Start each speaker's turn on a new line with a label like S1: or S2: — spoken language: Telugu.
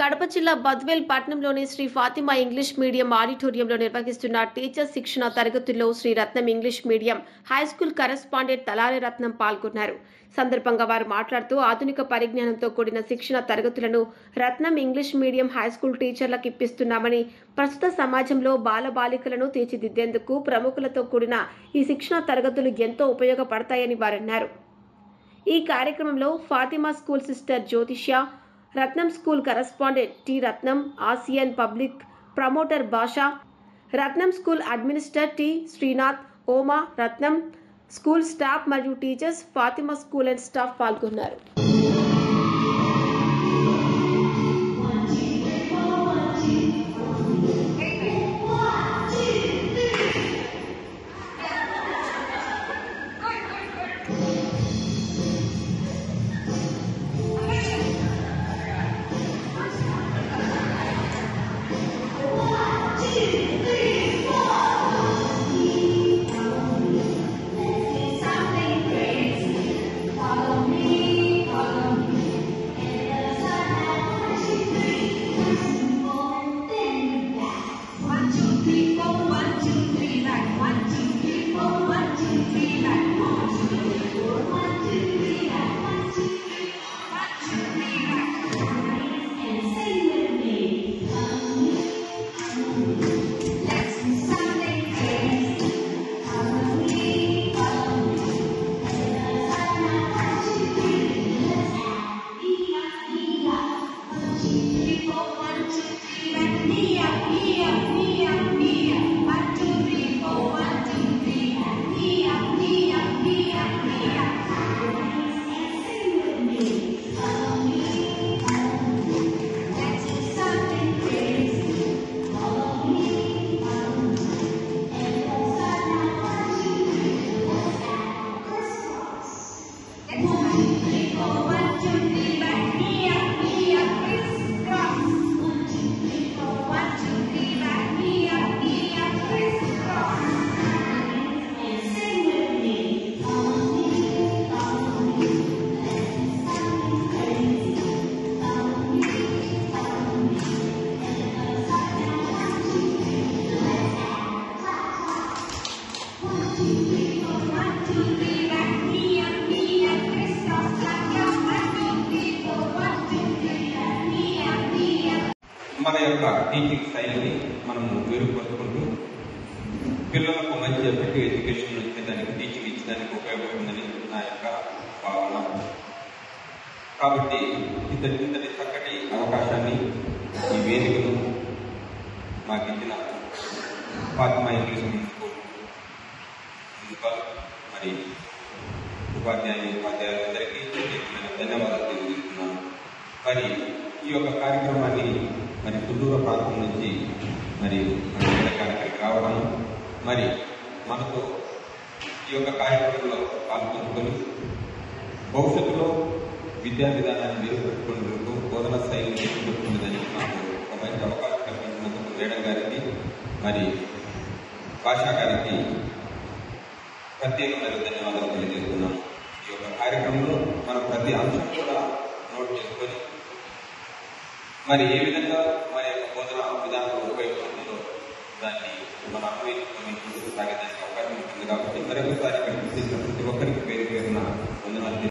S1: కడప జిల్లా బద్వేల్ పట్టణంలోని శ్రీ ఫాతిమా ఇంగ్లీష్ మీడియం ఆడిటోరియంలో నిర్వహిస్తున్న టీచర్ శిక్షణ తరగతుల్లో శ్రీ రత్నం ఇంగ్లీష్ మీడియం హైస్కూల్ కరెస్పాండెంట్ తలారి రత్నం పాల్గొన్నారు. సందర్భంగా వారు మాట్లాడుతూ ఆధునిక పరిజ్ఞానంతో కూడిన శిక్షణ తరగతులను రత్నం ఇంగ్లీష్ మీడియం హైస్కూల్ టీచర్లకు ఇప్పిస్తున్నామని, ప్రస్తుత సమాజంలో బాలబాలికలను తీర్చిదిద్దేందుకు ప్రముఖులతో కూడిన ఈ శిక్షణ తరగతులు ఎంతో ఉపయోగపడతాయని వారన్నారు. ఈ కార్యక్రమంలో ఫాతిమా స్కూల్ సిస్టర్ జ్యోతిష్య, రత్నం స్కూల్ కరెస్పాండెంట్ టి రత్నం, ఆసియన్ పబ్లిక్ ప్రమోటర్ భాషా, రత్నం స్కూల్ అడ్మినిస్ట్రేటర్ టి శ్రీనాథ్, ఓమా, రత్నం స్కూల్ స్టాఫ్ మరియు teachers, Fatima school and staff పాల్గొన్నారు.
S2: మన యొక్క టీచింగ్ స్టైల్ని మనము మెరుగుపరుచుకుంటూ పిల్లలకు మంచి ఎఫెక్టివ్ ఎడ్యుకేషన్ ఇచ్చేదానికి, టీచింగ్ ఇచ్చేదానికి ఉపయోగపడుతుందని నా యొక్క భావన. కాబట్టి ఇంతటి చక్కటి అవకాశాన్ని, ఈ వేదికను మాకు ఇచ్చిన Fatima English medium school principal మరి ఉపాధ్యాయులందరికీ ధన్యవాదాలు తెలియజేస్తున్నాను. మరి ఈ యొక్క కార్యక్రమాన్ని మరి సుదూర ప్రాంతం నుంచి మరి కార్యక్రమానికి రావడం, మరి మనతో ఈ యొక్క కార్యక్రమంలో పాల్గొనుకొని భవిష్యత్తులో విద్యా విధానాన్ని మెరుగుపెట్టుకునేందుకు, బోధన శైలిని మెరుగుపెట్టుకునేదానికి నాకు ఒక మంచి అవకాశం కల్పించినందుకు మేడం గారికి మరి భాషా గారికి ప్రత్యేకమైన ధన్యవాదాలు తెలియజేస్తున్నాను. ఈ యొక్క కార్యక్రమంలో మనం ప్రతి అంశం కూడా నోట్ చేసుకొని మరి ఏ విధంగా మన యొక్క బోధన విధానంలో ఉపయోగపడుతుందో దాన్ని మనం అన్వయించుకొని ముందుకు సాగేదానికి అవకాశం ఉంటుంది. కాబట్టి మరొకసారి